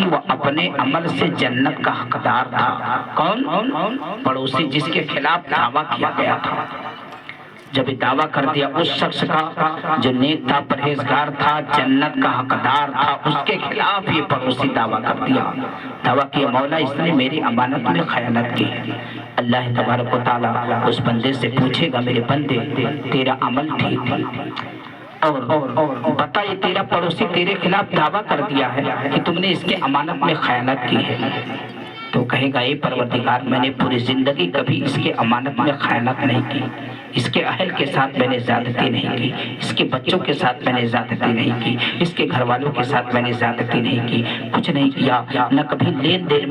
کہ وہ اپنے عمل سے جنت کا حقدار تھا۔ کون؟ پڑوسی جس کے خلاف دعویٰ کیا گیا تھا۔ جب دعویٰ کر دیا اس شخص کا جو نیک تھا، پرہیزگار تھا، جنت کا حقدار تھا، اس کے خلاف یہ پڑوسی دعویٰ کر دیا۔ دعویٰ کیا مولا اس نے میری امانت میں خیانت کی۔ اللہ تبارک و تعالیٰ اس بندے سے پوچھے گا میرے بندے تیرا عمل ٹھیک اور بتا یہ تیرا پڑوسی تیرے خلاف دعویٰ کر دیا ہے کہ تم نے اس کے امانت میں خیانت کی ہے، تو کہے گا اے پروردگار میں نے پوری زندگی کبھی اس کے امانت میں خیانت نہیں کی، اس کے اہل کے ساتھ میں نے زیادتی نہیں کی، اس کے بچوں کے ساتھ میں نے زیادتی نہیں کی، اس کے گھر والوں کے ساتھ میں نے زیادتی نہیں کی، کچھ نہیں کیا، نہ کبھی لین دین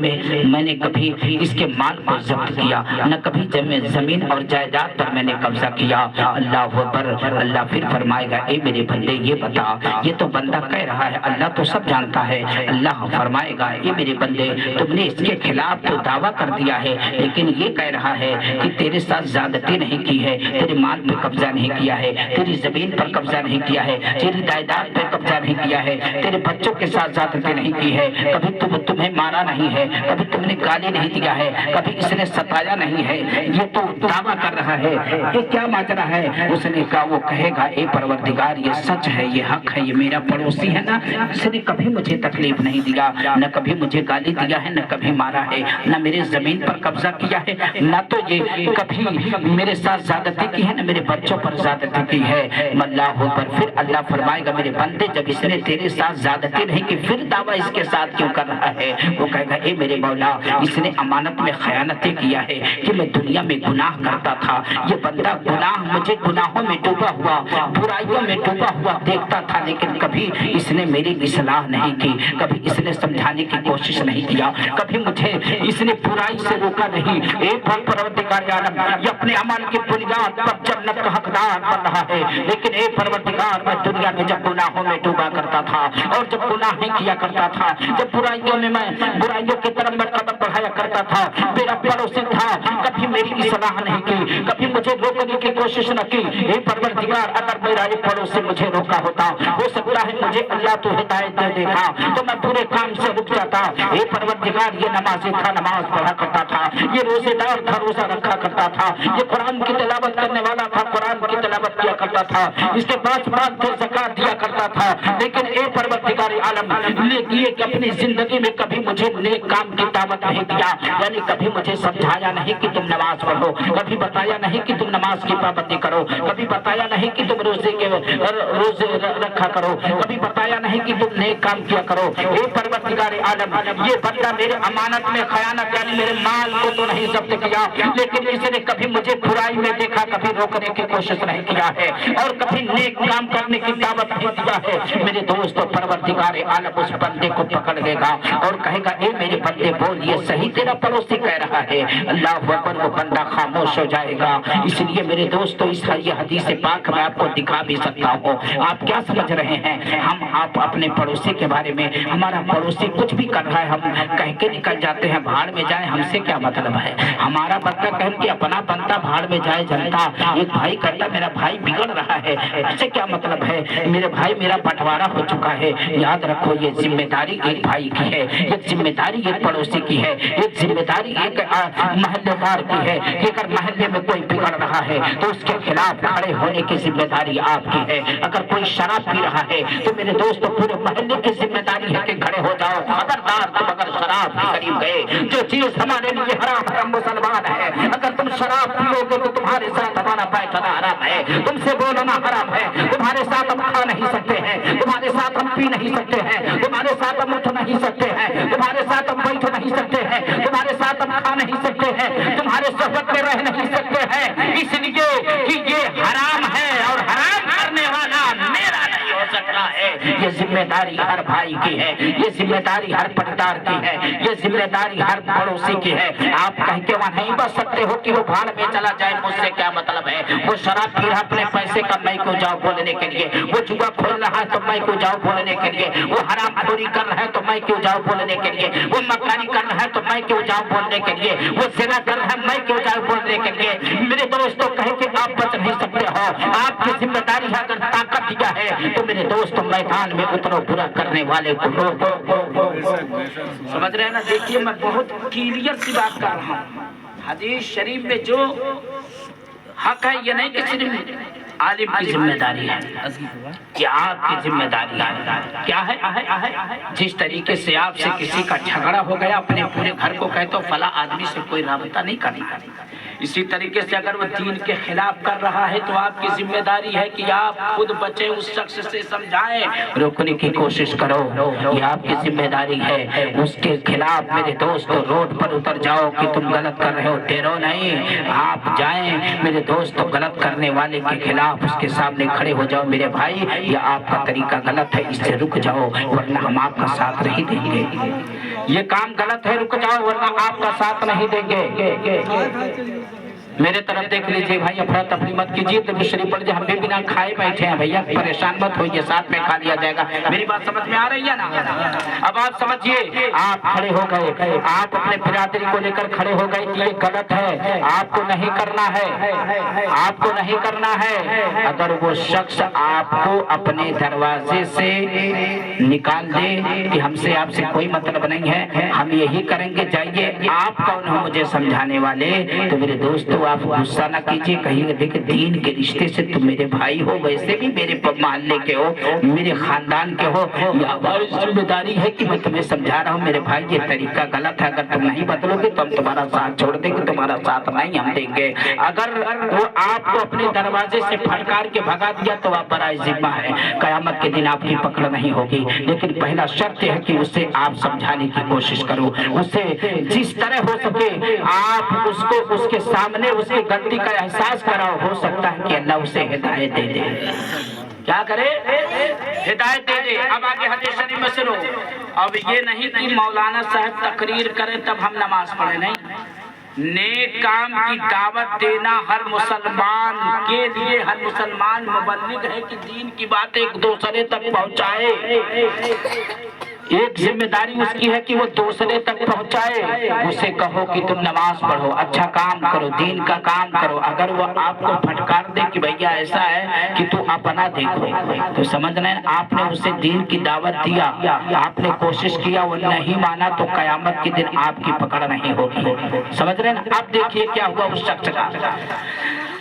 میں نے کبھی اس کے مال کو ضبط کیا، نہ کبھی زمین اور جائیداد پر میں نے قبضہ کیا۔ اللہ اکبر۔ اللہ پھر فرمائے گا اے میرے بندے یہ بتا، یہ تو بندہ کہہ رہا ہے اللہ تو سب جانتا ہے، اللہ فرمائے گا اے میرے بندے تم نے اس کے خلاف تو دعویٰ کر دیا ہے لیکن یہ کہہ رہا ہے کہ تیرے ساتھ زیادتی نہیں کی ہے، تیرے مال پہ قبضہ نہیں کیا ہے، تیری زمین پر قبضہ نہیں کیا ہے، تیری جائیداد پہ قبضہ نہیں کیا ہے، تیرے بچوں کے ساتھ زیادتی نہیں کی ہے، کبھی تمہیں مارا نہیں ہے، کبھی تم نے گالی نہیں دیا ہے، کبھی اس نے ستایا نہیں ہے، یہ تو دعویٰ کر رہا ہے، یہ کیا ماجرا ہے؟ اس نے کہا وہ کہے گا اے پروردگار یہ سچ ہے، یہ حق ہے، یہ میرا پڑوسی ہے نا، اس نے کبھی مجھے تکلیف نہیں دیا، نہ کبھی مجھے گالی دیا ہے، نہ کبھی مارا ہے، نہ میرے زمین پر قبضہ کیا ہے، نہ تو یہ کبھی میرے ساتھ زیادتی کی ہے، نہ میرے بچوں پر زیادتی کی ہے۔ اللہ پر پھر اللہ فرمائے گا میرے بندے جب اس نے تیرے ساتھ زیادتی نہیں کی پھر دعویٰ اس کے ساتھ کیوں کر رہا ہے؟ وہ کہے گا اے میرے مولا اس نے امانت میں خیانتیں کیا ہے کہ میں دنیا میں گناہ کرتا تھا، یہ بندہ مجھے گناہوں میں ڈوبا ہوا، برائیوں میں ڈوبا ہوا دیکھتا تھا، لیکن کبھی اس نے میری اصلاح نہیں کی، کبھی اس نے سمجھانے کی کوشش نہیں کیا، کبھی مجھے اس نے برائی سے روکا نہیں۔ ایک پروردگار عالم یہ اپنے عمل کی بنیاد پر جنت کا حقدار بن رہا ہے، لیکن اے پروردگار میں دنیا میں جب گناہوں میں ڈوبا کرتا تھا اور جب گناہ کیا کرتا تھا، جب برائیوں میں برائیوں کی طرف میں قدم بڑھایا کرتا تھا، میرا پڑوسی تھا کبھی میری اصلاح نہیں کی، کبھی مجھے روکنے کی کوشش نہ کی۔ اے پروردگار اگر میرا ایک پڑوسی مجھے روکا ہوتا ہو سکتا ہے مجھے اللہ تو ہدایت دے دے گا تو میں پورے کام سے رک جاتا۔ اے پروردگار یہ نمازی تھا نماز پڑھا کرتا تھا، یہ روزے دار تھا روزہ رکھا کرتا تھا، یہ قرآن کی تلاوت کرنے والا تھا قرآن کی تلاوت کیا کرتا تھا، اس کے پاس مال تھے زکات دیا کرتا تھا، لیکن اے پروردگار عالم یہ کہ اپنی زندگی میں کبھی مجھے نیک کام کی دعوت نہیں دیا، یعنی کبھی مجھے سمجھایا نہیں کہ تم نماز پڑھو، کبھی بتایا نہیں کہ تم نماز کی پابندی کرو، کبھی بتایا نہیں کہ تم روزے رکھا کرو، کبھی بتایا نہیں کہ تم نیک کام کیا کرو۔ اے پروردگار عالم یہ بندہ میرے امانت میں خیانت یعنی میرے مال کو تو نہیں ضبط کیا، لیکن اس نے کبھی مجھے برائی میں دیکھا کبھی روکنے کی کوشش نہیں کیا ہے اور کبھی نیک کام کرنے کی دعوت نہیں دیا ہے۔ میرے دوستو پروردگار عالم اس بندے کو پکڑ لے گا اور کہے گا اے میرے بندے بول یہ صحیح تیرا پڑوسی کہہ رہا ہے۔ اللہ اکبر وہ بندہ خاموش ہو جائے گا۔ اس لیے میرے دوستو اس کا یہ حدیث پاک میں آپ کو دکھا بھی سکتا ہوں۔ آپ کیا سمجھ رہے ہیں آپ اپنے پڑوسی کے بارے میں ہمارا پڑوسی کچھ بھی کر رہا ہے ہم کہہ کے نکل جاتے ہیں بھاڑ میں جائے، ہم سے کیا مطلب ہے؟ ہمارا بندہ کہہ کے اپنا بنتا بھاڑ میں جائے جنتا، ایک بھائی کہتا میرا بھائی بگڑ رہا ہے، ایسے کیا مطلب ہے؟ میرے بھائی میرا بٹوارا ہو چکا ہے۔ یاد رکھو یہ ذمہ داری ایک بھائی کی ہے، ایک ذمہ داری ایک پڑوسی کی ہے، ایک ذمہ داری ایک محلے دار کی ہے کہ اگر محلے میں کوئی بگڑ رہا ہے تو اس کے خلاف کھڑے ہونے کی ذمہ داری آپ کی ہے۔ اگر کوئی شراب پی رہا ہے تو میرے دوستو پورے محلے کی ذمہ داری ہے کہ کھڑے ہو جاؤ، خبردار تم اگر شراب کے قریب گئے جو چیز ہمارے لیے حرام مسلمان ہے، اگر تم شراب پیو گے تو تمہارے ساتھ ہمارا بیٹھنا حرام ہے، تم سے بولنا حرام ہے، تمہارے ساتھ ہم کھا نہیں سکتے ہیں، تمہارے ساتھ ہم پی نہیں سکتے ہیں، تمہارے ساتھ ہم اٹھ نہیں سکتے ہیں، تمہارے ساتھ ہم بیٹھ نہیں سکتے ہیں، تمہارے ساتھ ہم کھا نہیں سکتے ہیں، تمہارے صحبت میں رہ نہیں سکتے ہیں، اس لیے کہ یہ حرام ہے اور حرام کرنے والا میرا نہیں ہو سکتا ہے۔ یہ ذمہ داری ہر بھائی کی ہے، یہ ذمہ داری ہر پٹدار کی ہے، یہ ذمہ داری ہر پڑوسی کی ہے۔ آپ کہہ کے وہاں نہیں بچ سکتے ہو کہ وہ بھاڑ میں چلا جائے، مجھ سے کیا مطلب ہے؟ وہ شراب پی رہا اپنے پیسے کا میں کیوں جاؤ بولنے کے لیے، وہ جوا کھول رہا ہے تو میں کیوں جاؤ بولنے کے لیے، وہ حرام خوری کر رہا ہے تو میں کیوں جاؤ بولنے کے لیے، وہ مکاری کر رہا ہے تو میں کیوں جاؤ بولنے کے لیے، وہ زنا کر رہا ہے میں کیوں جاؤ بولنے کے لیے۔ میرے دوستوں کہے کہ آپ بچ نہیں سکتے ہو، آپ کی ذمہ داری ہے، اگر طاقت دیا ہے تو میرے دوستوں तुम मैदान में उतरो, बुरा करने वाले को रोको। समझ रहे हैं ना? देखिए मैं बहुत क्लियर सी बात कर रहा हूँ। हदीस शरीफ में जो हक है, ये नहीं कि सिर्फ आलिम की जिम्मेदारी है, कि आपकी जिम्मेदारी है। क्या है? जिस तरीके से आपसे किसी का झगड़ा हो गया, अपने पूरे घर को कहते हो फला आदमी से कोई राबता नहीं करना। इसी तरीके से अगर वो दीन के खिलाफ कर रहा है तो आपकी जिम्मेदारी है कि आप खुद बचे, उस शख्स से समझाएं, रोकने की कोशिश करो। ये आपकी जिम्मेदारी है। उसके खिलाफ मेरे दोस्त रोड पर उतर जाओ कि तुम गलत कर रहे हो, तेरो नहीं। आप जाएं मेरे दोस्त, गलत करने वाले के खिलाफ उसके सामने खड़े हो जाओ, मेरे भाई ये आपका तरीका गलत है, इससे रुक जाओ वरना हम आपका साथ नहीं देंगे। ये काम गलत है, रुक जाओ वरना आपका साथ नहीं देंगे। मेरे तरफ देख लीजिए भाई, अफरा तफरी मत कीजिए, तो शरीफ पढ़ जाए। हम भी बिना खाए बैठे हैं भैया, परेशान मत होइए, साथ में खा लिया जाएगा। मेरी बात समझ में आ रही है ना? अब आप समझिए, आप खड़े हो गए, आप अपने बिरादरी को लेकर खड़े हो गए कि ये गलत है, आपको नहीं करना है, आपको नहीं करना है। अगर वो शख्स आपको अपने दरवाजे से निकाल दे कि हमसे आपसे कोई मतलब नहीं है, हम यही करेंगे, जाइए, आप कौन हो मुझे समझाने वाले, तो मेरे दोस्तों आप गुस्सा ना कीजिए, कहिए देख दीन के रिश्ते से तुम मेरे भाई हो, वैसे भी मेरे मोहल्ले के हो, मेरे खानदान के हो, ये हमारी जिम्मेदारी है कि मैं तुम्हें समझा रहा हूँ मेरे भाई ये तरीका गलत है, अगर तुम नहीं बदलोगे तो हम तुम्हारा साथ छोड़ देंगे, तुम्हारा साथ नहीं हम देंगे। अगर वो आपको अपने दरवाजे से फटकार के भगा दिया तो आप बड़ा जिम्मा है, कयामत के दिन आपकी पकड़ नहीं होगी। लेकिन पहला शर्त है कि उसे आप समझाने की कोशिश करो, उसे जिस तरह हो सके आप उसको उसके सामने उसकी गलती का एहसास कराओ। हो सकता है कि अल्लाह उसे हिदायत दे दे। क्या करे? हिदायत दे दे। अब आगे हदीस शरीफ में सुनो। अब ये नहीं कि मौलाना साहब तकरीर करे तब हम नमाज पढ़े, नहीं। नेक काम की दावत देना हर मुसलमान के लिए, हर मुसलमान मुबल्लिग है कि दीन की बात एक दूसरे तक पहुंचाए। एक जिम्मेदारी उसकी है कि वो दूसरे तक पहुंचाए। उसे कहो कि तुम नमाज पढ़ो, अच्छा काम करो, दीन का काम करो। अगर वो आपको फटकार दे कि भैया ऐसा है कि तू अपना देखो, तो समझना है आपने उसे दीन की दावत दिया, आपने कोशिश किया, वो नहीं माना, तो कयामत के दिन आपकी पकड़ नहीं होगी। समझ रहे हैं? अब देखिए क्या हुआ उस शख्स का।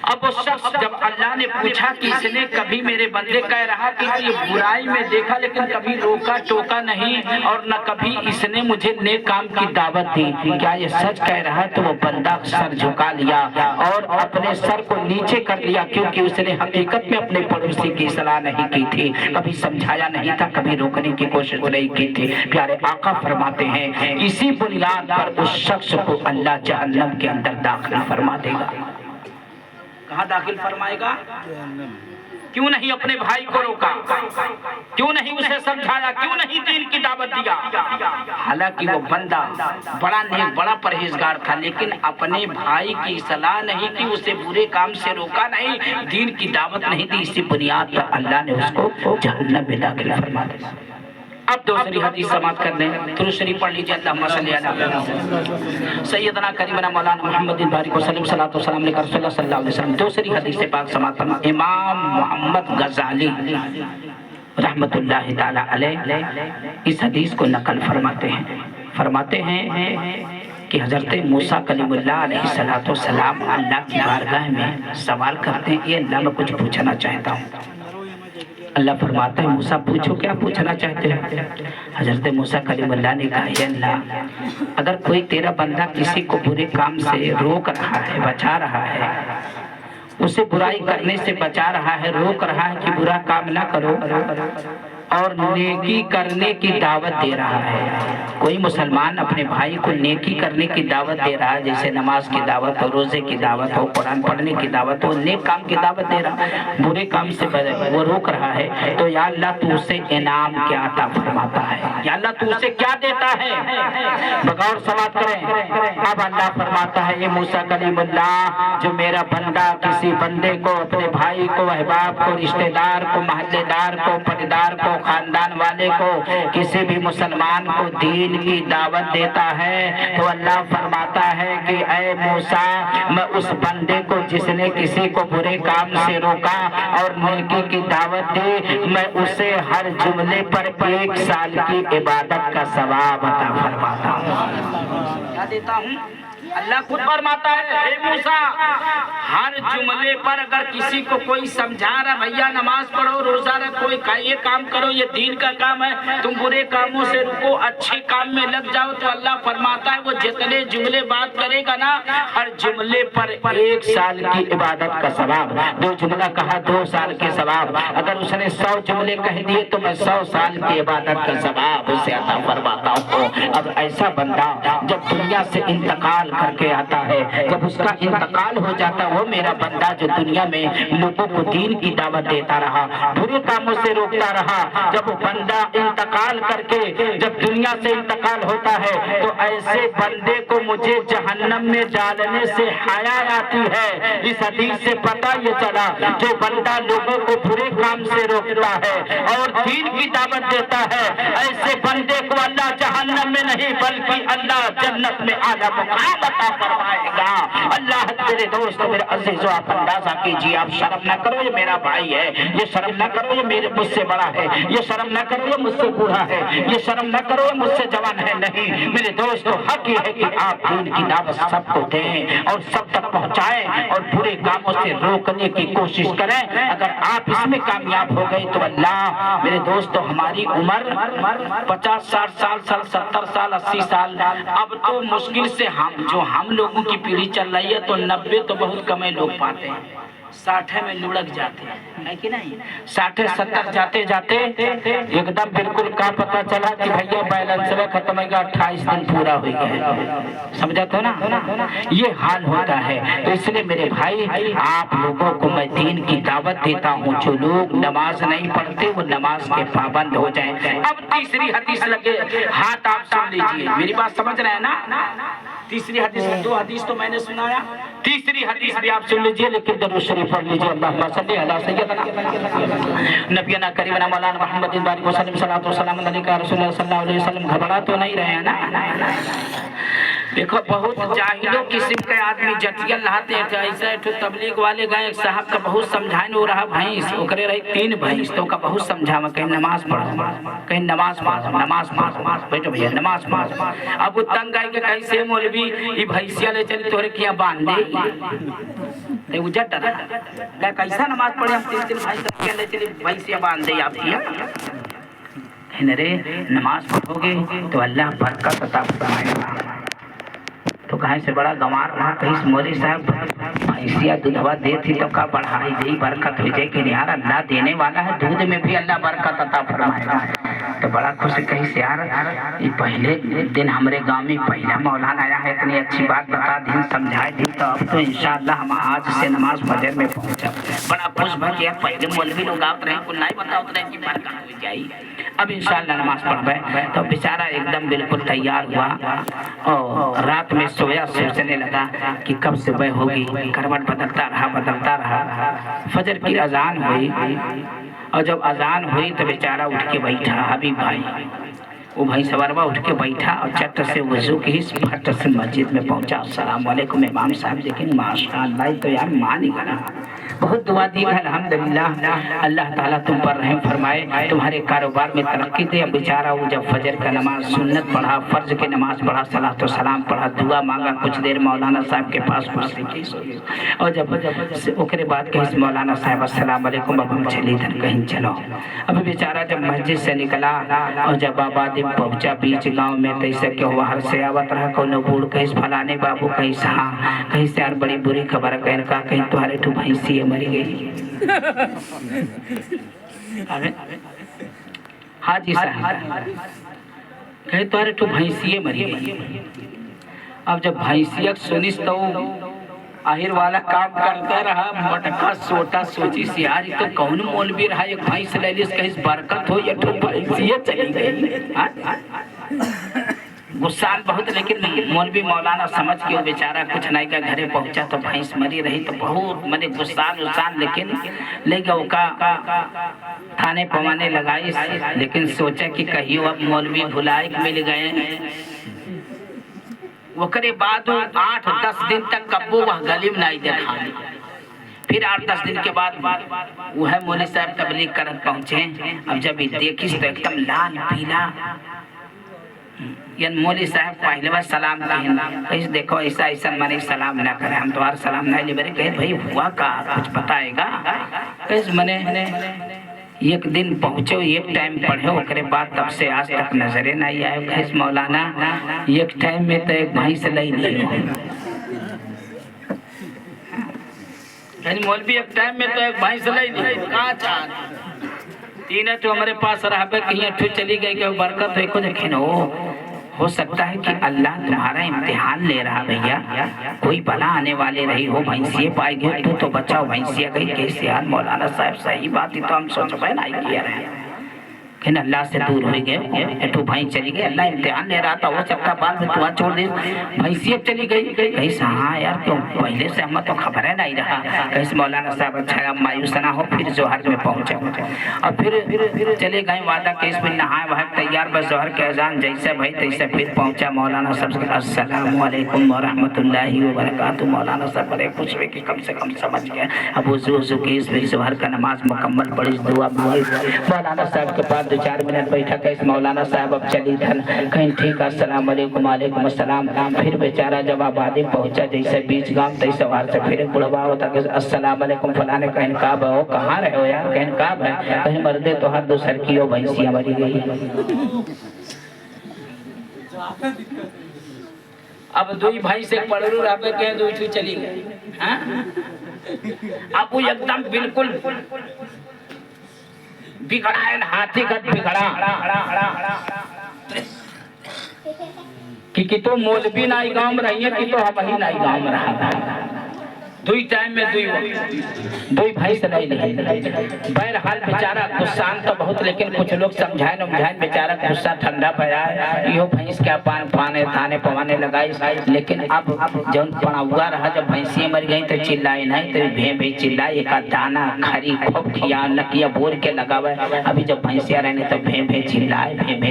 अब वो शख्स जब अल्लाह ने पूछा कि इसने कभी मेरे बंदे कह रहा कि ये बुराई में देखा लेकिन कभी रोका टोका नहीं, और न कभी इसने मुझे नेक काम की दावत दी, क्या ये सच कह रहा है? तो वो बंदा सर झुका लिया और अपने सर को नीचे कर लिया, क्योंकि उसने हकीकत में अपने पड़ोसी की सलाह नहीं की थी, कभी समझाया नहीं था, कभी रोकने की कोशिश नहीं की थी। प्यारे आका फरमाते हैं इसी बुनियाद पर उस शख्स को अल्लाह जहन्नम के अंदर दाखिल फरमा देगा। कहाँ दाखिल फरमाएगा? क्यों नहीं अपने भाई को रोका, क्यों नहीं उसे समझाया, क्यों नहीं दीन की दावत दिया? हालांकि वो बंदा बड़ा नेक, बड़ा परहेजगार था, लेकिन अपने भाई की सलाह नहीं की, उसे बुरे काम से रोका नहीं, दीन की दावत नहीं दी। इसी बुनियाद पर अल्लाह ने उसको जहन्नम में दाखिल फरमा दिया। अब दूसरी हदीस समाप्त कर लें, दुरूद शरीफ पढ़ लीजिए। अल्लाहुम्मा सल्ली अला सैयदना करीमना मौलाना मुहम्मद बारिक वसल्लम सल्लल्लाहु अलैहि वसल्लम। दूसरी हदीस से पाक समाप्त करना। इमाम मोहम्मद गजाली रहमतुल्लाह ताला अलैह इस हदीस को नकल फरमाते हैं कि हजरत मूसा कलीमुल्लाह अलैहिस्सलातु वस्सलाम अल्लाह की बारगाह में सवाल करते हैं, ये अल्लाह मैं कुछ पूछना चाहता हूँ। अल्लाह फरमाता है मूसा पूछो, क्या पूछना चाहते हैं? हजरत मूसा कलीमुल्लाह ने कहा, हे अल्लाह अगर कोई तेरा बंदा किसी को बुरे काम से रोक रहा है, बचा रहा है, उसे बुराई करने से बचा रहा है, रोक रहा है कि बुरा काम ना करो, और नेकी करने की दावत दे रहा है, कोई मुसलमान अपने भाई को नेकी करने की दावत दे रहा है, जैसे नमाज की दावत हो, रोजे की दावत हो, कुरान पढ़ने की दावत हो, नेक काम की दावत दे रहा है, बुरे काम से वो रोक रहा है, तो या अल्लाह तू उसे इनाम क्या अता फरमाता है? या अल्लाह तू उसे क्या देता है? बगौर समाप्त करें। अब अल्लाह फरमाता है, ये मूसा कलीमुल्लाह जो मेरा बंदा किसी बंदे को, अपने भाई को, अहबाब को, रिश्तेदार को, महल्लेदार को, पटदार को, खानदान वाले को, किसी भी मुसलमान को दीन की दावत देता है तो अल्लाह फरमाता है कि ऐ मूसा, मैं उस बंदे को जिसने किसी को बुरे काम से रोका और नेकी की दावत दी, मैं उसे हर जुमले पर 1 साल की इबादत का सवाब अता फरमाता हूँ। क्या देता हूँ? अल्लाह खुद फरमाता है, हे मूसा, हर जुमले पर अगर किसी को कोई समझा रहा, भैया नमाज पढ़ो, रोजा रखो, ये काम करो, ये दीन का काम है, तुम बुरे कामों से रुको, अच्छे काम में लग जाओ, तो अल्लाह फरमाता है वो जितने जुमले बात करेगा ना, हर जुमले पर 1 साल की इबादत का सवाब। 2 जुमला कहा, 2 साल के सवाब। अगर उसने 100 जुमले कह दिए तो मैं 100 साल की इबादत का सवाब उसे अता फरमाता हूँ। अब ऐसा बंदा जब दुनिया से इंतकाल करके आता है, जब उसका इंतकाल हो जाता है, वो मेरा बंदा जो दुनिया में लोगों को दीन की दावत देता रहा, बुरे कामों से रोकता रहा, जब वो बंदा इंतकाल करके जब दुनिया से इंतकाल होता है तो ऐसे बंदे को मुझे जहन्नम में डालने से हया आती है। इस हदीस से पता ये चला, जो बंदा लोगों को बुरे काम से रोकता है और दीन की दावत देता है, ऐसे बंदे को अल्लाह जहन्नम में नहीं बल्कि अल्लाह जन्नत में आला मुकाम अता फरमाएगा। अल्लाह तेरे दोस्त, मेरे अजीजों, आप अंदाजा कीजिए, आप शर्म ना करो ये मेरा भाई है, ये शर्म ना करो ये मेरे मुझसे बड़ा है, ये शर्म ना करो ये मुझसे बूढ़ा है, ये शर्म ना करो ये मुझसे जवान है। नहीं मेरे दोस्तों, हक ये है कि आप दीन की दावत सबको दें और सब तक पहुंचाएं और बुरे कामों से रोकने की कोशिश करें। अगर आप इसमें कामयाब हो गए तो अल्लाह, मेरे दोस्तों, हमारी उम्र 50-60 साल, 70 साल, 80 साल, अब तो मुश्किल से हम लोगों की पीढ़ी चल रही है तो 90 तो बहुत कम लोग पाते हैं, 60 में लुढ़क जाते हैं, है कि नहीं? 60-70 जाते जाते एकदम बिल्कुल का पता चला कि भैया बैलेंस में खत्म हो गया, 28 दिन पूरा हो गया। समझा तो ना? ये हाल होता है। तो इसलिए मेरे भाई, आप लोगों को मैं दीन की दावत देता हूँ, जो लोग नमाज नहीं पढ़ते वो नमाज के पाबंद हो जाएं। अब तीसरी हदीस लगे हाथ, आप सुन लीजिए, मेरी बात समझ रहे हैं ना? तीसरी हदीस में 2 हदीस तो मैंने सुनाया, तीसरी हदीस भी आप सुन लीजिए, लेकिन दरूद शरीफ पढ़ लीजिए। अल्लाहुम्मा सल्ली अला सय्यदना नबियना करीमना मौलाना मुहम्मदिन बारिक वसल्लम सल्लल्लाहु अलैहि रसूलुल्लाह सल्लल्लाहु अलैहि वसल्लम। घबरा तो नहीं रहे हैं ना? देखो, बहुत जाहिलो किस्म के आदमी जटियल रहते हैं। ऐसा एक तबलीग वाले गए, एक साहब का बहुत समझाने हो रहा, भैंस ओकरे रही 3 भैंस, तो का बहुत समझावा, कहीं नमाज पढ़ो, कहीं नमाज पढ़ो, नमाज पढ़ो, बैठो भैया नमाज पढ़ो। अब वो तंग आए के कैसे मौलवी ये भैंसिया ले चली तोरे किया बांध दे, वो जट रहा कैसा नमाज पढ़े, हम 3 भैंस ले चली, भैंसिया बांध दे आप किया रे। नमाज पढ़ोगे तो अल्लाह बरकत अता फरमाएगा। तो कहीं से बड़ा गंवार रहा, कहीं मोदी साहब भैंसिया दूधवा दे थी तो का बढ़ाई दे, बरकत हो जाए कि यार अल्लाह देने वाला है, दूध में भी अल्लाह बरकत अता फरमाएगा। तो बड़ा खुश है, कहीं से यार ये पहले दिन हमारे गांव में पहला मौलाना आया है, इतनी अच्छी बात बता दी, समझाई दी, तो अब तो इंशाअल्लाह हम आज से नमाज फजर में पहुंचा। बड़ा खुश भर यार, पहले मौलवी लोग आते रहे, कुछ नहीं बताते रहे कि बरकत हो जाए, अब इंशाअल्लाह नमाज पढ़। तो बेचारा एकदम बिल्कुल तैयार हुआ और रात में सोया, सोचने लगा कि कब सुबह होगी, करवट बदलता रहा। फजर की अजान हुई और जब अजान हुई तो बेचारा उठ के बैठा, हबीब भाई वो भाई सवारवा उठ के बैठा और चट से वजू की फट से मस्जिद में पहुंचा। अस्सलाम वालेकुम इमाम साहब। लेकिन माशाअल्लाह तो यार मान ही गया, बहुत दुआ दी है अल्हम्दुलिल्लाह, अल्लाह ताला तुम पर रहम फरमाए, तुम्हारे कारोबार में तरक्की दे। अब बेचारा वो जब फजर का नमाज सुन्नत पढ़ा, फर्ज की नमाज पढ़ा, सलातो सलाम पढ़ा, दुआ मांगा, कुछ देर मौलाना साहब के पास कुर्सी की, और जब ओकरे बाद कहीं मौलाना साहब अस्सलाम वालेकुम, अब हम चले इधर कहीं चलो। अब बेचारा जब मस्जिद से निकला और जब आबादी पहुंचा बीच गांव में, तैसे क्यों बाहर से आवत रहा, कोनो बूढ़ कहीं फलाने बाबू कहीं कहीं से यार बड़ी बुरी खबर कहन का, कहीं तुम्हारे ठू भैंसी मरी गई। हाँ जी साहब, कहीं तुम्हारे ठू भैंसी मरी गई। अब जब भैंसिया सुनिस तो आहिर वाला काम करता रहा, मटका सोटा सोची से यार तो कौन मौलवी रहा, एक भैंस ले ली, कहीं बरकत हो या ठू भैंसिया चली गई। गुस्सा बहुत, लेकिन मौलवी मौलाना समझ के वो बेचारा कुछ नहीं का घरे पहुंचा तो भैंस मरी रही, तो बहुत मैंने गुस्सान, लेकिन ले गया का थाने पवाने लगाई, लेकिन सोचा कि कहियो अब मौलवी भुलाए मिल गए। ओकरे बाद 8-10 दिन तक कब्बो वह गली में नहीं देखा। फिर 8-10 दिन के बाद वह मौलवी साहब तबलीग करत पहुंचे। अब जब देखिस तो एकदम लाल पीला, यानी मौलवी साहब पहले बार सलाम किए, देखो ऐसा ऐसा माने सलाम ना करे, हम तुम्हारा सलाम नहीं ले। मेरे कहे भाई हुआ का कुछ बताएगा? कैसे मने एक दिन पहुंचे, एक टाइम पढ़े, ओकरे बाद तब से आज तक नजरे नहीं आए। कैसे मौलाना एक टाइम में तो एक भैंस नहीं ली, मौलवी एक टाइम में तो एक भैंस नहीं ली। कहाँ चाह तीन तो हमारे पास रह पे चली गई कि बरकत है को देखे न हो सकता है कि अल्लाह तुम्हारा इम्तिहान ले रहा भैया, कोई बला आने वाले रही हो, भैंसिए पाई गए तो बचाओ, भैंसिया गई कैसे? यार मौलाना साहब सही बात ही तो हम सोचबे नहीं किया रहे, लेकिन अल्लाह से दूर हो गए। तो भाई चली गई, अल्लाह इम्तिहान ले रहा था, हो सकता बाद में तुआ छोड़ दे, भैंसिया चली गई। कैसे? हाँ यार क्यों पहले से हमें तो खबर है नहीं रहा। कैसे मौलाना साहब अच्छा मायूस ना हो, फिर जोहर में पहुंचे और फिर चले गए। वादा के इसमें नहाए वह तैयार, बस जोहर के अजान जैसे भाई तैसे फिर पहुंचा। मौलाना साहब अस्सलामु अलैकुम व रहमतुल्लाहि व बरकातहू। मौलाना साहब बड़े खुश हुए कि कम से कम समझ गए। अब वज़ू के इसमें जोहर का नमाज मुकम्मल पढ़ी, दुआ मांगी। मौलाना साहब के पास 2-4 मिनट बैठा। कैसे मौलाना साहब अब चली थन, कहीं ठीक अस्सलाम वालेकुम वालेकुम अस्सलाम। फिर बेचारा जब आबादी पहुंचा, जैसे बीच गांव तैसे बाहर से फिर बुढ़वा होता कि अस्सलाम वालेकुम फलाने, कहीं काब हो, कहाँ रहे हो यार? कहीं काब है, कहीं मर्दे तो हर दूसर की हो, भैंसिया मरी गई। अब दो भाई से पड़रू रहे के दो चली गई। अब वो एकदम बिल्कुल बिगड़ा है, हाथी का बिगड़ा कि तो मौलवी नाई गांव में रही है कि तो हम ही नाई गांव में रहा। दुई टाइम में दुई भाई से नहीं बहरहाल बेचारा गुस्सा तो बहुत, लेकिन कुछ लोग समझाए बेचारा गुस्सा ठंडा पाया। यो भैंस क्या पाने थाने पवाने लगाई, लेकिन अब जौन पड़ा हुआ रहा, जब भैंसियाँ मर गई तो चिल्लाई नहीं, तो भे चिल्लाई, एक दाना खरी खूब खिया लकिया बोर के लगावे। अभी जब भैंसियाँ रहने तो भे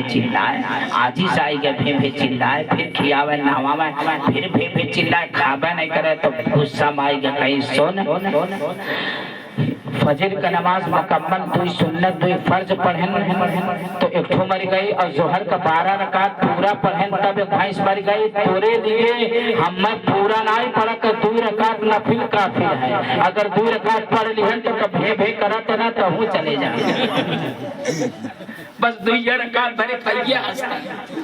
चिल्लाए, आज ही से आई गए भे चिल्लाए, फिर खियावे नहवावे, फिर भे चिल्लाए, खावे नहीं करे तो गुस्सा माई कहीं सोन। फजर का नमाज मुकम्मल, 2 सुन्नत 2 फर्ज पढ़न तो एक ठो मर गई, और जोहर का 12 रकात पूरा पढ़न तब एक भैंस मर गई। तोरे लिए हम पूरा नहीं पढ़ कर 2 रकात नफिल काफी है। अगर 2 रकात पढ़ लिहन तो भे करत ना तो हूँ चले जाए। बस 2 रकात भरे तैया,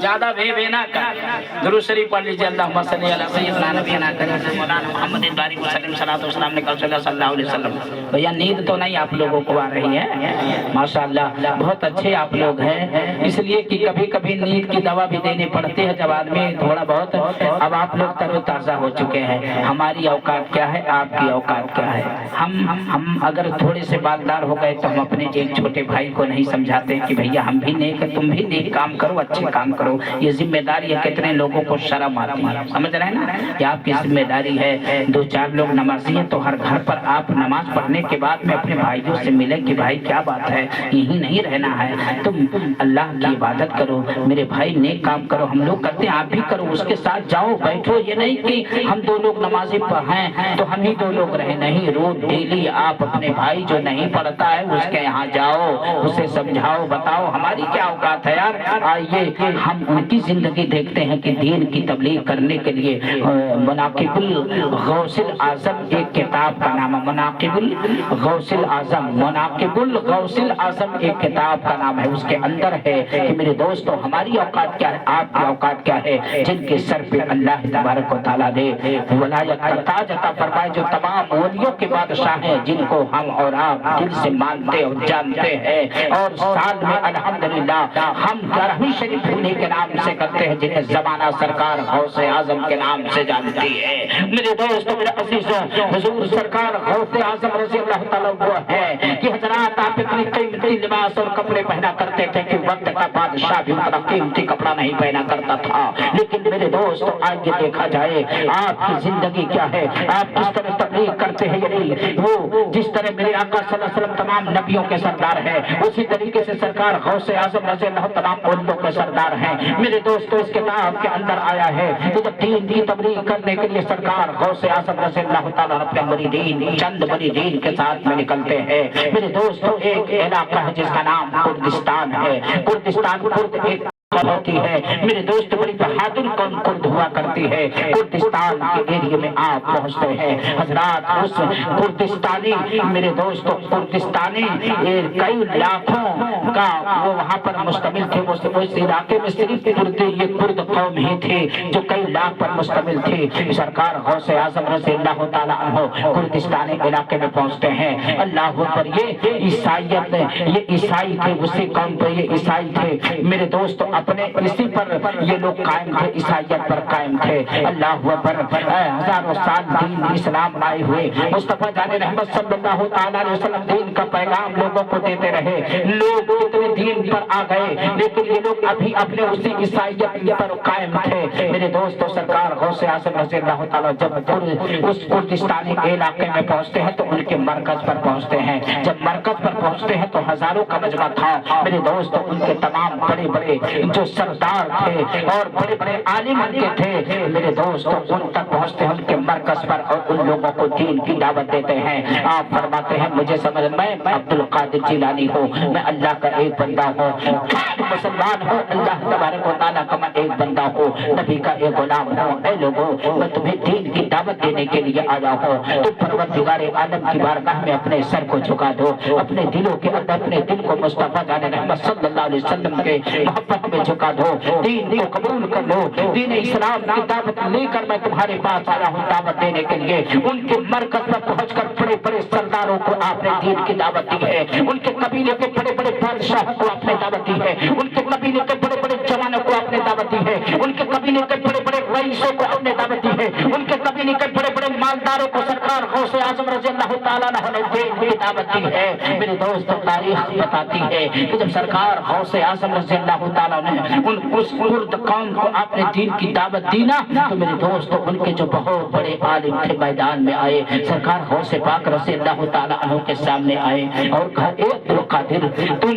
ज्यादा भे ना कर। दुरूद शरीफ पढ़ लीजिए, अल्लाहुम्मा सल्ली अला सय्यिदना नबीना मौलाना मुहम्मद बारिक वसल्लम सल्लल्लाहु अलैहि वसल्लम। भैया नींद तो नहीं आप लोगों को आ रही है? माशाअल्लाह बहुत अच्छे आप लोग हैं, इसलिए कि कभी कभी नींद की दवा भी देनी पड़ती है जब आदमी थोड़ा बहुत। अब आप लोग तरोताज़ा हो चुके हैं, हमारी औकात क्या है, आपकी औकात क्या है? हम अगर थोड़े से बालदार हो गए तो हम अपने एक छोटे भाई को नहीं समझाते कि भैया हम भी नेक, तुम भी नेक काम करो, अच्छे काम करो। ये जिम्मेदारी है, कितने लोगों को शर्म आती है, समझ रहे हैं ना? ये आपकी जिम्मेदारी है। 2-4 लोग नमाजी हैं तो हर घर पर आप नमाज पढ़ने के बाद में अपने भाइयों से मिले कि भाई क्या बात है, यही नहीं रहना है, तुम अल्लाह की इबादत करो, मेरे भाई नेक काम करो। हम लोग करते हैं, आप भी करो, उसके साथ जाओ बैठो। ये नहीं कि हम 2 लोग नमाजी हैं तो हम ही 2 लोग रहे, नहीं। रोज डेली आप अपने भाई जो नहीं पढ़ता है उसके यहाँ जाओ, उसे समझाओ, बताओ। हमारी क्या औकात है यार? आइए हम उनकी जिंदगी देखते हैं कि दीन की तबलीग करने के लिए मनाकिबुल गौसिल आजम एक किताब का नाम है, मनाकिबुल गौसिल आजम, मनाकिबुल गौसिल आजम एक किताब का नाम है। उसके अंदर है कि मेरे दोस्तों हमारी औकात क्या है, आपकी औकात क्या है, जिनके सर पे अल्लाह तबारक व तआला ने वलायत का ताज अता फरमाए, जो तमाम वलियों के बादशाह हैं, जिनको हम और आप दिल से मानते और जानते हैं, और साल में अल्हम्दुलिल्लाह हम 11वीं शरीफ उन्हीं के नाम से करते हैं, जिन्हें ज़माना सरकार गौसे आजम के नाम से जानती है। मेरे दोस्तों, मेरे अजीजों, हुजूर सरकार गौसे आजम रज़ी अल्लाह मतलब वो है कि हजरात आप इतने कीमती लिबास और कपड़े पहना करते थे कि वक्त का बादशाह भी उतना कीमती कपड़ा नहीं पहना करता था। लेकिन मेरे दोस्त आगे देखा जाए आपकी जिंदगी क्या है, आप किस तरह तबलीग करते हैं। यही वो जिस तरह मेरे आका सल्लल्लाहु अलैहि वसल्लम तमाम नबियों के सरदार है, उसी तरीके से सरकार गौसे आज़म रज़ी अल्लाह तमाम उम्मतों के सरदार हैं। मेरे दोस्तों इस किताब के अंदर आया है कि जब दीन की तबलीग करने के लिए सरकार गौसे आज़म रज़ी अल्लाह तआला अपने मुरीदीन चंद मुरीदीन के साथ में निकलते हैं। मेरे दोस्तों एक इलाका है जिसका नाम कुर्दिस्तान है। कुर्दिस्तान कुर्द एक होती है। मेरे दोस्त बड़ी बहादुर कौम कुर्द हुआ करती है। कुर्दिस्तान के एरिया में आप पहुंचते हैं हजरात, उस कुर्दिस्तानी मेरे दोस्तों कुर्दिस्तानी कई लाखों का वो वहाँ पर मुश्तमिल थे। उस इलाके में सिर्फ ये कुर्द कौम ही थी जो कई लाख पर मुश्तमिल थी। सरकार गौसे आज़म रज़ी अल्लाह तआला अन्हु कुर्दिस्तानी इलाके में पहुंचते हैं। अल्लाह पर ये ईसाइयत ये ईसाई थे, उसी कौम पर ये ईसाई थे। मेरे दोस्तों अपने इसी पर ये लोग कायम थे, ईसाइयत पर कायम थे। अल्लाह पर हजारों साल दीन इस्लाम आए हुए मुस्तफा जाने रहमत सल्लल्लाहु तआला अलैहि वसल्लम दीन का पैगाम लोगों को देते रहे। लोग कितने दीन पर आ गए, लेकिन ये लोग अभी अपने उसी ईसाइयत पर कायम थे। मेरे दोस्तों सरकार गौसे आज़म रज़ी अल्लाह तआला जब उस कुर्दिस्तानी इलाके में पहुंचते हैं तो उनके मरकज पर पहुंचते हैं। जब मरकज पर पहुंचते हैं तो हजारों का मजमा था। मेरे दोस्तों उनके तमाम बड़े बड़े जो सरदार थे और बड़े बड़े आलिम उनके थे। मेरे दोस्तों उन तक पहुंचते हैं उनके मरकज पर और उन लोगों को दीन की दावत देते हैं। आप फरमाते हैं मुझे समझ में अब्दुल कादिर जिलानी हूँ, मैं अल्लाह का एक बंदा हूँ, मुसलमान हूँ, अल्लाह तबारक व तआला का मैं एक बंदा हूँ, नबी का एक गुलाम हूँ। ऐ लोगों मैं तुम्हें दीन की दावत देने के लिए आया हूँ। तुम परवरदिगारे आलम की बारगाह में अपने सर को झुका दो, अपने दिलों के अंदर अपने दिल को मुस्तफा जाने रहमत सल्लल्लाहु अलैहि वसल्लम के मोहब्बत में झुका दो, दीन को कबूल कर लो। दीन इस्लाम की दावत लेकर मैं तुम्हारे पास आया हूँ दावत देने के लिए। उनके मरकज पर पहुंचकर बड़े बड़े सरदारों को आपने दीन की दावत दी है, उनके कबीले के बड़े बड़े बादशाहों को आपने दावत दी है, उनके कबीले के बड़े बड़े जवानों को आपने दावत दी है, उनके कबीले के बड़े बड़े रईसों को आपने दावत दी है, उनके कबीले के बड़े बड़े मालदारों को सरकार गौसे आज़म रज़ी अल्लाह तआला ने दीन की दावत दी है। मेरे दोस्तों तारीख बताती है कि जब सरकार गौसे आज़म रज़ी अल्लाह तआला ने उस कुर्द कौम को आपने दीन की दावत दी ना, तो मेरे दोस्तों उनके जो बहुत बड़े आलिम थे मैदान में आए, सरकार गौसे पाक रज़ी अल्लाह तआला अन्हु के सामने आए और कहा ए अब्दुल कादिर तुम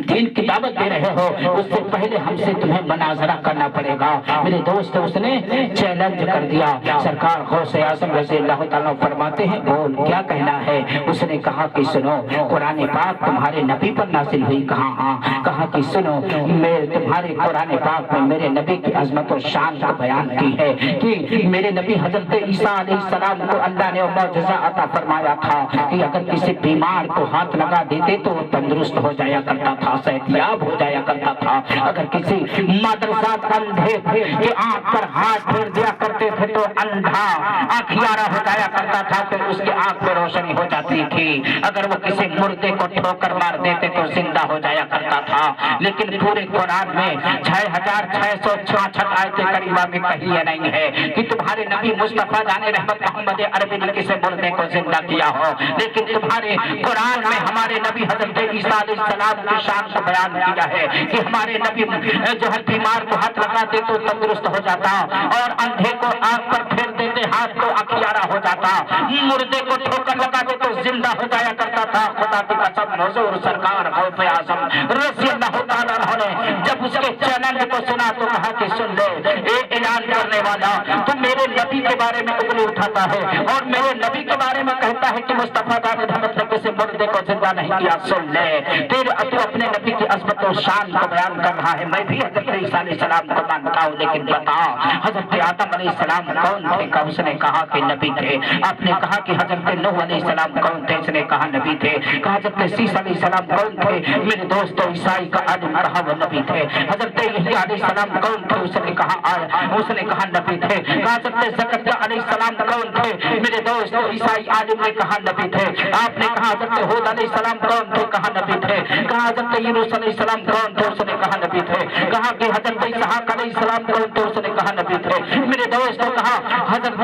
दीन की दावत दे रहे हो, उससे पहले हमसे तुम्हें मनाजरा करना पड़ेगा। मेरे दोस्त उसने चैलेंज कर दिया। सरकार गौसे आज़म रज़ी अल्लाह तआला फरमाते हैं बोल क्या कहना है। उसने कहा कि सुनो कुरान पाक तुम्हारे नबी पर नासिल हुई। कहा हाँ। कहा कि सुनो मैं तुम्हारे कुरान पाक में मेरे नबी की अजमत और शान का बयान की है कि मेरे नबी हजरत ईसा अलैहिस्सलाम को अल्लाह ने मौजज़ा अता फरमाया था कि अगर किसी बीमार को हाथ लगा देते तो वो तंदुरुस्त हो जाया करता था, सेहतियाब हो जाया करता था। अगर किसी मदरसा अंधे के आंख पर हाथ फेर दिया करते थे तो अंधा आँखियारा हो जाया करता था, तो उसकी आंख में रोशनी हो जाती थी। अगर वो किसी मुर्दे को ठोकर मार देते तो जिंदा हो जाया करता था। लेकिन पूरे कुरान में 6666 आयतें करीमा में कही नहीं है कि तुम्हारे नबी मुस्तफा जाने रहमत मोहम्मद अरबी ने किसी मुर्दे को जिंदा किया हो, लेकिन तुम्हारे कुरान में हमारे नबी हजरत ईसा अलैहिस्सलाम की शान को बयान किया है कि हमारे नबी जो है बीमार को हाथ लगाते तो तंदुरुस्त हो जाता और अंधे को आंख पर फेर देते हाथ को अखियारा हो जाता, मुर्दे को ठोकर लगाते तो जिंदा हो जाया करता था। खुदा की कसम हुजूर सरकार गौसे आज़म रज़ी अल्लाह तआला ने जब उसके चैलेंज को सुना तो कहा कि सुन ले ए ऐलान करने वाला, तू मेरे नबी के बारे में उंगली उठाता है और मेरे नबी के बारे में कहता है कि मुस्तफा जाने रहमत ने किसी मुर्दे को जिंदा नहीं किया। सुन ले तेरे तू अपने नबी की अज़मत और शान को बयान कर रहा है। मैं भी हजरत ईसा अलैहिस्सलाम को मानता हूँ, लेकिन बता हजरत आदम अलैहिस्सलाम कौन थे। का उसने कहा कि नबी थे। आपने कहा कि हजरत नूह अलैहिस्सलाम कौन थे। उसने कहा नबी थे। कहा हजरत ईसा अलैहिस्सलाम कौन थे। मेरे दोस्तों ईसाई का आलिम रहा वो नबी थे। हजरत यहया अलैहिस्सलाम कौन थे। उसने कहा नबी थे। कहा हजरत ज़करिया अलैहिस्सलाम कौन थे। मेरे दोस्तों ईसाई आलिम ने कहा नबी थे। आपने कहा हजरत हूद अलैहिस्सलाम कौन थे, कहा नबी थे। कहा हजरत यूनुस अलैहिस्सलाम कौन थे, उसने कहा नबी थे। कहा कि हजरत इसहाक अलैहिस्सलाम कौन थे, उसने कहा नबी थे। मेरे दोस्तों, कहा हजरत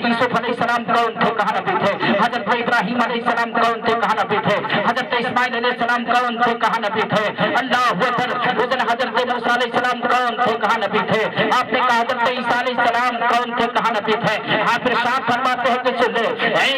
यूसुफ अलैहिस्सलाम कौन थे, कहा नबी थे। हजरत इब्राहिम अलैहिस्सलाम कौन थे, कहा नबी थे। हजरत इस्माइल अलैहिस्सलाम कौन थे, कहा नबी थे। अल्लाहु अकबर। उधर हजरत मूसा अलैहिस्सलाम कौन थे, कहा नबी थे। आपने कहा हजरत ईसा अलैहिस्सलाम कौन थे, कहा नबी थे। आप इरशाद फरमाते हैं कि सुन ले,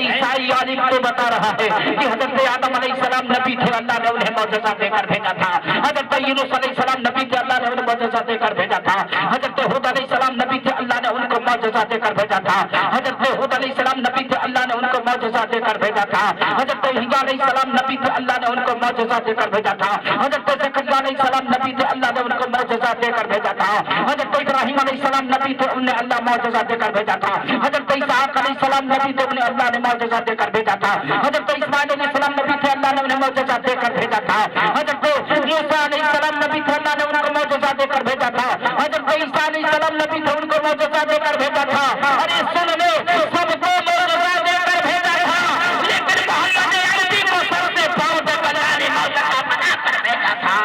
ईसाई आलिम तो बता रहा है कि हजरत आदम अलैहिस्सलाम नबी थे, अल्लाह ने उन्हें मौजज़ा देकर भेजा था। हजरत यूनुस अलैहिस्सलाम नबी थे, अल्लाह ने उन्हें मौजज़ा देकर भेजा था। हजरत हूद अलैहिस्सलाम नबी थे, अल्लाह ने उनको मौजज़ा देकर भेजा था। हजरत हूद अलैहिस्सलाम नबी थे, अल्लाह ने उनको मौजज़ा देकर भेजा था। हजरत यहया अलैहिस्सलाम नबी थे, अल्लाह ने उनको मौजज़ा देकर भेजा था। हजरत ज़करिया अलैहिस्सलाम नबी थे, अल्लाह ने उनको मौजज़ा देकर भेजा था। हजरत इब्राहिम अलैहिस्सलाम नबी थे, उन्हें अल्लाह मौजज़ा देकर भेजा था। हजरत इसहाक अलैहिस्सलाम नबी थे, उन्हें अल्लाह ने मौजज़ा देकर भेजा था। हजरत इस्माइल अलैहिस्सलाम नबी थे, अल्लाह ने उन्हें मौजज़ा देकर भेजा था। हजरत मूसा अलैहिस्सलाम नबी थे, अल्लाह ने उनको मौजज़ा देकर भेजा था। हजरत ईसा अलैहिस्सलाम नबी थे, उनको मौजज़ा देकर भेजा था। अरे सुन ले, सबको मौजज़ा देकर भेजा था, लेकिन मोहम्मद अरबी को सर से पांव तक अल्लाह ने मौजज़ा बना कर भेजा था।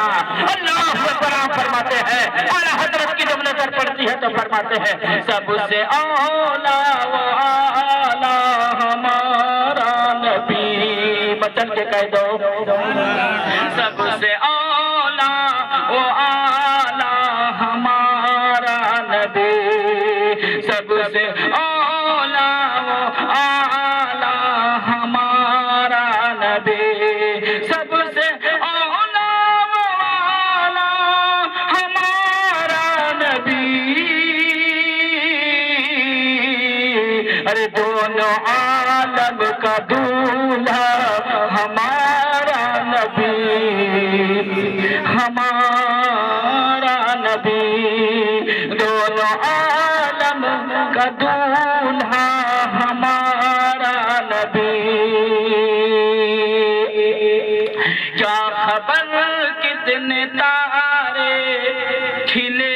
अल्लाह अकबर। फरमाते हैं, आला हजरत की जब नजर पड़ती है तो फरमाते हैं, सबसे आला वो आला हमारा नबी। बचन के कह दो, सबसे आला वो आला हमारा नबी। सबसे आला वो आला हमारा नबी। सबसे आला वो आला हमारा नबी। अरे दोनों आलम का दूल्हा हमारा नबी, हमारा नबी। दोनों आलम का दूल्हा हमारा नबी। क्या खबर कितने तारे खिले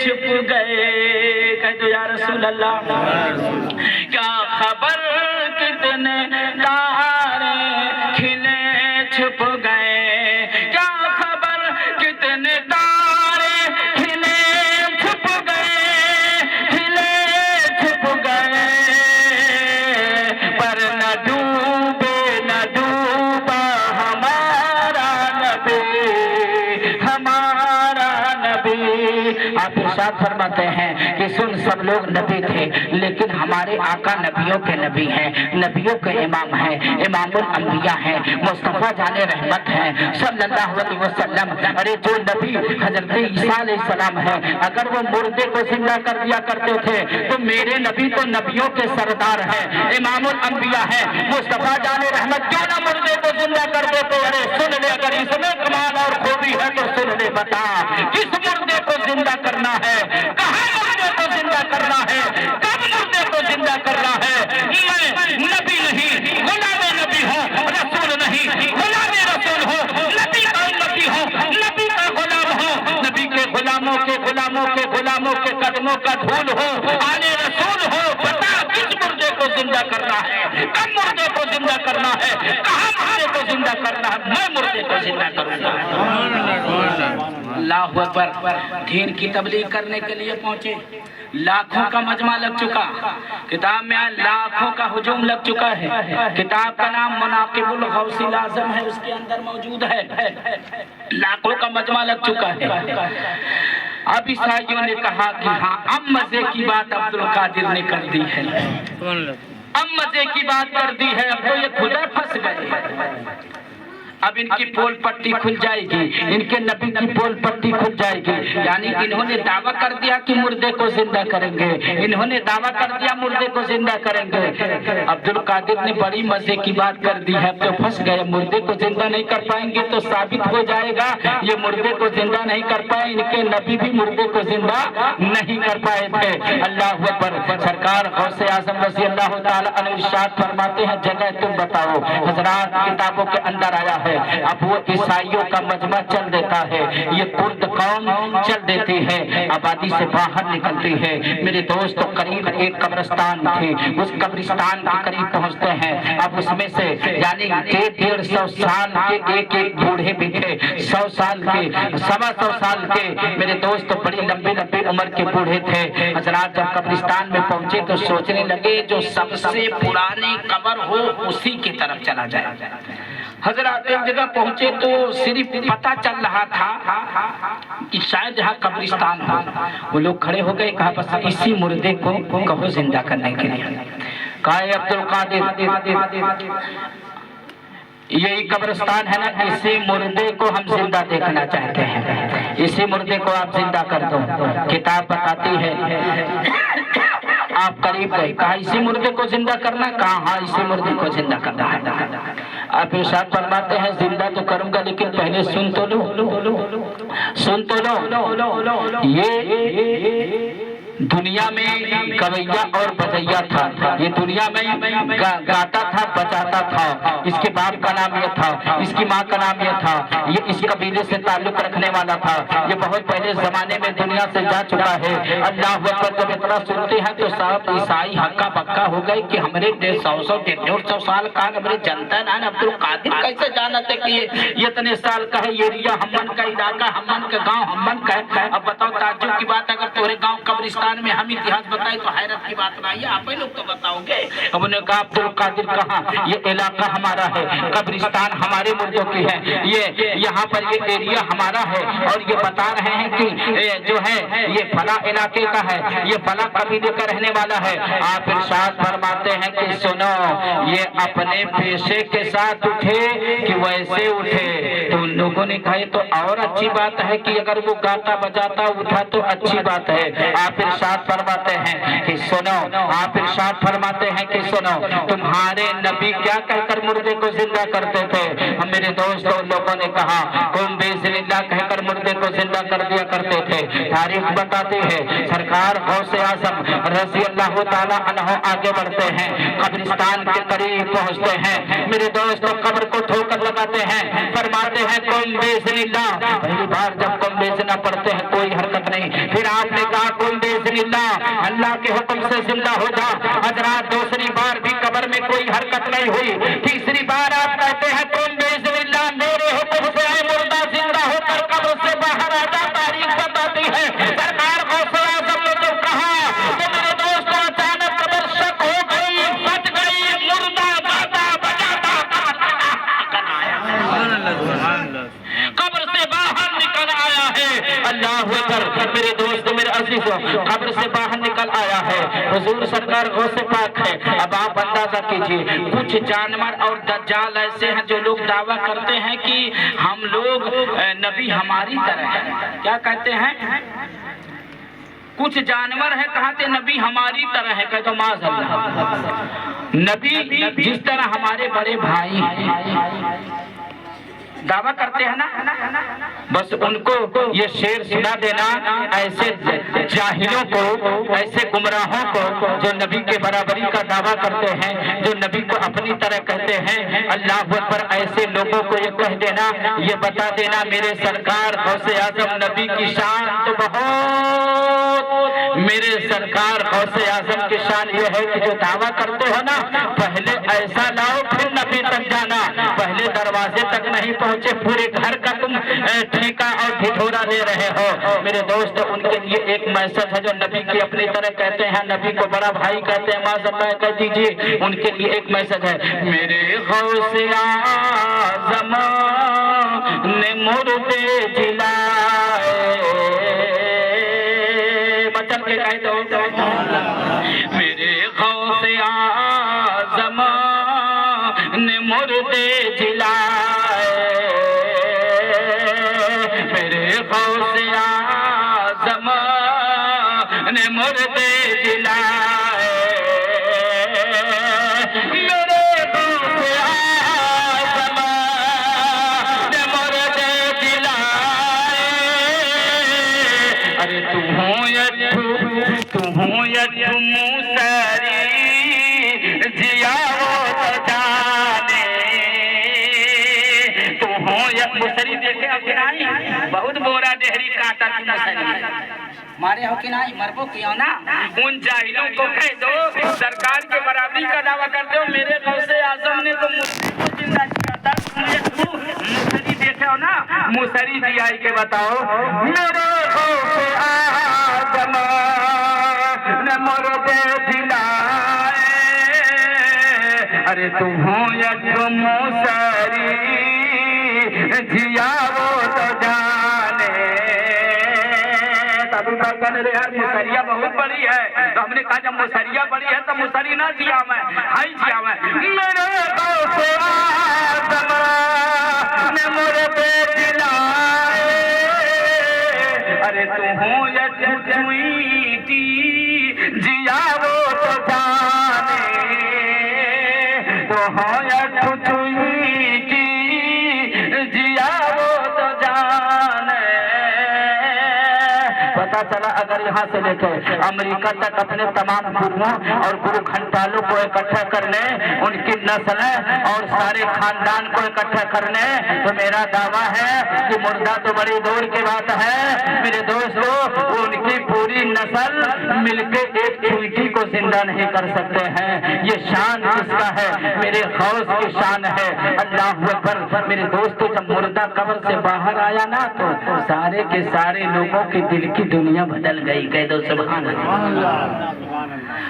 छुप गए। कह दो या रसूल अल्लाह। क्या खबर कितने तारे खिले छुप गए। क्या खबर कितने तारे खिले छुप गए, खिले छुप गए। पर न डूबे न डूबा हमारा नबी, हमारा नबी। आप इरशाद फरमाते हैं कि सुन, सब लोग नबी थे, लेकिन हमारे आका नबियों के नबी हैं, नबियों के इमाम हैं, इमामुल अंबिया हैं, मुस्तफा जाने रहमत हैं सल्लल्लाहु अलैहि वसल्लम। अरे जो नबी हजरत ईसा अलैहिस्सलाम है, अगर वो मुर्दे को जिंदा कर दिया करते थे तो मेरे नबी तो नबियों के सरदार हैं, इमामुल अंबिया हैं, मुस्तफा जाने रहमत, क्यों ना मुर्दे को जिंदा कर देते। अरे सुन ले, अगर इसमें कमाल और खूबी है तो सुन ले, बता किस मुर्दे को जिंदा करना है, कहाँ मुर्दे को जिंदा करना है, कब मुर्दे को जिंदा करना है। मैं नबी नहीं, गुलाम नबी हूँ, रसूल नहीं, गुलाम रसूल हूँ, नबी का उम्मती हूँ, नबी का गुलाम हूँ, नबी के गुलामों के गुलामों के गुलामों के कदमों का धूल हूँ, आले रसूल हूँ। बता किस मुर्दे को जिंदा करना है, कब मुर्दे को जिंदा करना है, कहाँ मुर्दे को जिंदा करना है। मैं मुर्दे को जिंदा करूंगा। अल्लाहु अकबर। दीन की तबलीग करने के लिए पहुंचे, लाखों का मजमा लग चुका, किताब में लाखों का हुजूम लग चुका है। किताब का नाम मुनाकिबुल गौसिल आज़म है, उसके अंदर मौजूद है। लाखों का मजमा लग चुका है। अब ईसाइयों ने कहा कि हाँ, अब मजे की बात अब्दुल कादिर ने कर दी है, अब मजे की बात कर दी है, अब तो ये खुदा फंस गए। अब इनकी पोल पट्टी खुल जाएगी, इनके नबी की पोल पट्टी खुल जाएगी। यानी इन्होंने दावा कर दिया कि मुर्दे को जिंदा करेंगे, इन्होंने दावा कर दिया मुर्दे को जिंदा करेंगे। अब्दुल कादिर ने बड़ी मजे की बात कर दी है, अब तो फंस गए। मुर्दे को जिंदा नहीं कर पाएंगे तो साबित हो जाएगा ये मुर्दे को जिंदा नहीं कर पाए, इनके नबी भी मुर्दे को जिंदा नहीं कर पाए थे। अल्लाह अकबर। सरकार गौसे आजम रज़ी अल्लाह ताला अन्हु इरशाद फरमाते हैं, जगह तुम बताओ। हजरात किताबों के अंदर आया है, अब वो ईसाइयों का मजमा चल देता है, ये कुर्द कौम चल देती है, आबादी से बाहर निकलती है। मेरे दोस्तों करीब एक कब्रिस्तान थी, उस कब्रिस्तान के करीब पहुंचते हैं। अब उसमें से यानी 150 साल के एक बूढ़े भी थे, 100 साल के, 125 साल के मेरे दोस्त बड़ी लंबी लंबी उम्र के बूढ़े थे। हजरात जब कब्रिस्तान में पहुंचे तो सोचने लगे जो सबसे पुरानी कब्र हो उसी की तरफ चला जाए। हजरात एक जगह पहुंचे तो सिर्फ पता चल रहा था कि शायद यहाँ कब्रिस्तान हो। वो लोग खड़े हो गए, कहा बस इसी मुर्दे को कहो जिंदा करने के लिए। कहा अब्दुल कादिर यही कब्रिस्तान है ना, इसी मुर्दे को हम जिंदा देखना चाहते हैं, इसी मुर्दे को आप जिंदा कर दो। किताब बताती है आप करीब गए, कहा इसी मुर्दे को जिंदा करना, कहा हाँ इसी मुर्दे को जिंदा करना है। आप इरशाद फरमाते हैं जिंदा तो करूंगा लेकिन पहले सुन तो लो, सुन तो लो। ये दुनिया में गवैया और बजैया था, ये दुनिया में गाता था बजाता था। इसके बाप का नाम ये था, इसकी माँ का नाम ये था, ये इस कबीले से ताल्लुक रखने वाला था। ये बहुत पहले जमाने में दुनिया से जा चुका है। अल्लाह अकबर जब इतना सुनते हैं तो सब ईसाई हक्का बक्का हो गए कि हमारे 150-150 साल का हमारे जनता ना अब्दुल कादिर कैसे जानते कि ये इतने साल का है, ये एरिया हमन का इलाका, हमन का गाँव, हमन का है। अब बताओ ताज्जुब की बात, अगर तुम्हारे गाँव कब्रिस्तान में हम इतिहास बताए तो हैरत की बात नहीं है, आप ही लोग तो बताओगे। अब उन्होंने कहा अब्दुल कादिर कहा ये इलाका हमारा है, कब्रिस्तान हमारे मुर्दों की है, ये यहाँ पर ये एरिया हमारा है और ये बता रहे हैं कि जो है ये फला इलाके का है, ये फला कबीले का रहने वाला है। आप इरशाद फरमाते हैं कि सुनो ये अपने पेशे के साथ उठे कि वैसे उठे। तो उन लोगों ने कहा तो और अच्छी बात है कि अगर वो गाता बजाता उठा तो अच्छी बात है। आप इरशाद फरमाते हैं कि सुनो, आप इरशाद फरमाते हैं कि सुनो तुम्हारे नबी क्या कहकर मुर्दे को जिंदा करते थे। हम मेरे दोस्तों लोगों ने कहा कुम बिस्मिल्लाह कहकर मुर्दे को जिंदा कर दिया करते थे। तारीख बताती है सरकार गौसे आजम रज़ी अल्लाह ताला अन्हु आगे बढ़ते हैं, कब्रिस्तान के करीब पहुंचते हैं। मेरे दोस्तों कब्र को ठोकर लगाते हैं, फरमाते हैं कुम बिस्मिल्लाह। पहली बार जब कुम बिस्मिल्लाह पढ़ते हैं कोई हरकत नहीं, फिर आपने कहा कुम बिस्मिल्लाह, अल्लाह के हुक्म से जिंदा हो जा। हजरात दूसरी बार भी कब्र में कोई हरकत नहीं हुई। तीसरी बार आप कहते हैं कुम बिस्मिल्लाह, मेरे हुक्म से मुर्दा जिंदा होकर कब्र से बाहर आ जा। तारीख बताती है सरकार गौसे आज़म ने जो कहा तो मेरे दोस्तों अचानक कब्र शक हो गई, फट गई, मुर्दा गाता बजाता कब्र से बाहर निकल आया है। अल्लाह अकबर। मेरे दोस्त मेरे अजीजों कब्र से बाहर निकल आया है, हुजूर सरकार गौसे पाक है। अब आप अंदाजा कीजिए कुछ जानवर और दज्जाल ऐसे हैं जो लोग दावा करते हैं कि हम लोग नबी हमारी तरह है। क्या कहते हैं? कुछ जानवर है कहते नबी हमारी तरह है, कहते माज़अल्लाह नबी जिस तरह हमारे बड़े भाई हैं दावा करते हैं ना, बस उनको ये शेर सुना देना ऐसे जाहिलों को, ऐसे गुमराहों को जो नबी के बराबरी का दावा करते हैं, जो नबी को अपनी तरह कहते हैं। अल्लाह अकबर। ऐसे लोगों को ये कह देना, ये बता देना मेरे सरकार गौसे आजम नबी की शान तो बहुत, मेरे सरकार गौसे आजम की शान ये है कि जो दावा करते हो ना पहले ऐसा लाओ फिर नबी तक जाना, पहले दरवाजे तक नहीं पहुंचे पूरे घर का तुम ठीका और ढिढोरा दे रहे हो। मेरे दोस्त उनके लिए एक मैसेज है जो नबी की अपनी तरह कहते हैं, नबी को बड़ा भाई कहते हैं, माज़अल्लाह कह दीजिए। उनके लिए एक मैसेज है मेरे गौसे आज़म ने मुर्दे जिलाए, बचन के कह दो मेरे गौसे आज़म ने मुर्दे जिलाए, मेरे गौसे आज़म ने मुर्दे जिलाए, मेरे गौसे आज़म ने मुर्दे जिलाए। अरे तू हूँ यू मूसरी जिया वो जाने, तू हूँ आता थी मुसहरी। मारे हो कि नहीं, मरबो क्यों ना। उन जाहिलों को कह दो सरकार के बराबरी का दावा करते हो। मेरे गौसे आजम ने तो मुझे को जिंदा किया था, मुसहरी देखे हो ना। मुसहरी जी आई के बताओ, मेरे गौसे आजम ने मुर्दे दिलाए, अरे तुम हो एक मुसहरी जिया वो तो जाने। तभी मैं कहने लगा यार मुसहरिया बहुत बड़ी है, तो हमने कहा जब मुसहरिया बड़ी है तो मुसहरी ना जिया मैं, हाई जिया मैं। मेरे गौसे आज़म ने मुर्दे दिलाए, अरे तुम हो या चुचुईटी जिया वो तो जाने, तो हो या चुचुईटी जिया वो तो जाने। पता चला अगर यहाँ से लेकर अमेरिका तक अपने तमाम गुरुओं और गुरु घंटालों को इकट्ठा करने, उनकी नस्लें और सारे खानदान को इकट्ठा करने, तो मेरा दावा है कि मुर्दा तो बड़ी दूर की बात है मेरे दोस्तों, उनकी पूरी नस्ल मिलकर एक चुईटी को जिंदा नहीं कर सकते हैं। ये शान किसका है? मेरे गौस की शान है। अल्लाह अकबर। मेरे दोस्तों जब मुर्दा कब्र से बाहर आया ना तो सारे के सारे लोगों की दिल की दुनिया बदल गई। कह दो सुभान अल्लाह।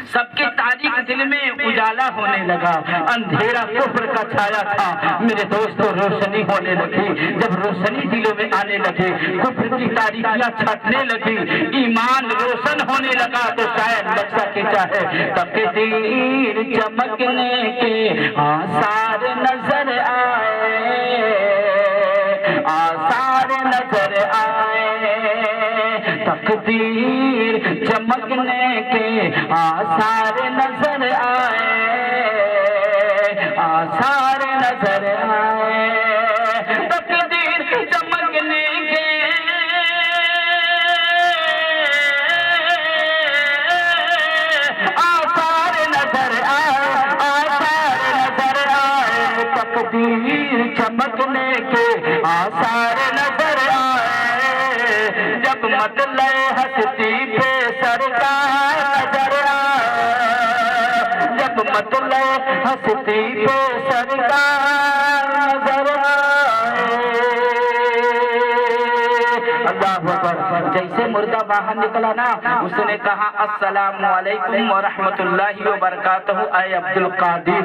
सबकी तारीख दिल में उजाला होने लगा, अंधेरा कुफ्र का छाया था मेरे दोस्तों रोशनी होने लगी। जब रोशनी दिलों में आने लगे, कुफ्र की तारीखियां छटने लगी, ईमान रोशन होने लगा, तो शायद नक्शा खींचा है तकदीर चमकने के आसार नजर आए, आसार नजर आए, तकदीर चमकने के आसार नजर आए, आसार नजर आए, तकदीर चमकने के आसार नजर आए, आसार नजर आए, तकदीर चमकने के आसार नजर आए। जब मतले हस्ती पे सरकार नजर आए, जब मतले हस्ती पे सरकार नजर आए। अल्लाह अकबर। जैसे मुर्दा बाहर निकला ना, उसने कहा अस्सलामु अलैकुम व रहमतुल्लाहि व बरकातहू। ऐ अब्दुल कादिर।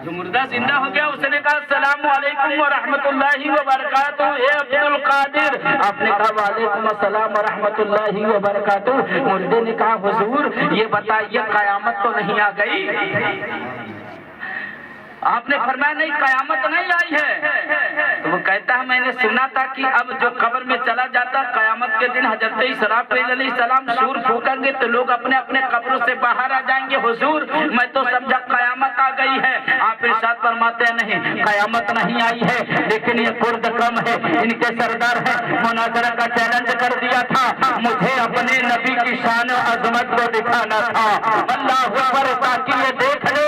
जो मुर्दा जिंदा हो गया उसने कहा अस्सलामु अलैकुम व रहमतुल्लाहि व बरकातहू। ए अब्दुल कादिर। आपने कहा वालेकुम अस्सलाम व रहमतुल्लाहि व बरकातहू। मुर्दे ने कहा हुजूर ये बताइए कयामत तो नहीं आ गई? आपने फरमाया नहीं कयामत नहीं आई है। तो वो कहता है मैंने सुना था कि अब जो कब्र में चला जाता कयामत के दिन हजरत इसराफील अलैहिस्सलाम सूर फूकेंगे तो लोग अपने अपने कब्रों से बाहर आ जाएंगे। हुजूर मैं तो समझा कयामत आ गई है। आप इरशाद फरमाते हैं नहीं कयामत नहीं आई है, लेकिन ये कुर्द कम है, इनके सरदार है, मुनाजरा का चैलेंज कर दिया था, मुझे अपने नबी की शान और अजमत को दिखाना था। अल्लाह अकबर। ताकि ये देख ले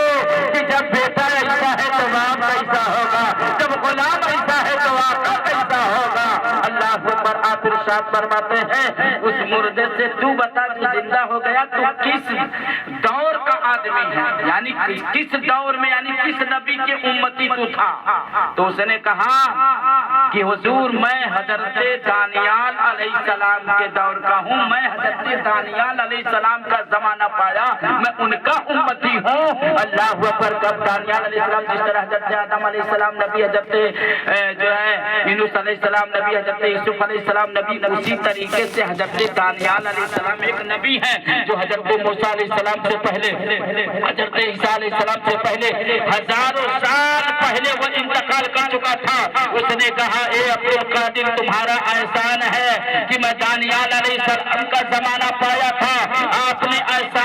कि जब बेटा ऐसा है तो बाप कैसा होगा, जब गुलाम ऐसा है तो आका कैसा होगा। अल्लाह अकबर। आप इरशाद फरमाते हैं उस मुर्दे से तू बता तू जिंदा हो गया तो किस दौर का आदमी है, यानी किस दौर में, यानी किस नबी के उम्मती तू था? तो उसने कहा कि हुजूर मैं हजरत दानियाल अलैहिस्सलाम के दौर का हूँ, मैं हजरत दानियाल अलैहिस्सलाम का जमाना पाया, मैं उनका उम्मती हूँ। अल्लाह अकबर। कब दानियाल अलैहिस्सलाम जिस तरह हजरत आदम अलैहिस्सलाम नबी, हजरत जो है यूनुस अलैहिस्सलाम नबी, हजरत यूसुफ अलैहिस्सलाम नबी, उसी तरीके से हजरत दानियाल अलैहिस्सलाम एक नबी है जो हजरत मूसा अलैहिस्सलाम से पहले, हजरत ईसा अलैहिस्सलाम से पहले हजारों साल पहले वो इंतकाल कर चुका था। उसने कहा ए अब्दुल कादिर तुम्हारा एहसान है कि मैं दानियाल अलैहिस्सलाम का जमाना पाया था, आपने ऐसा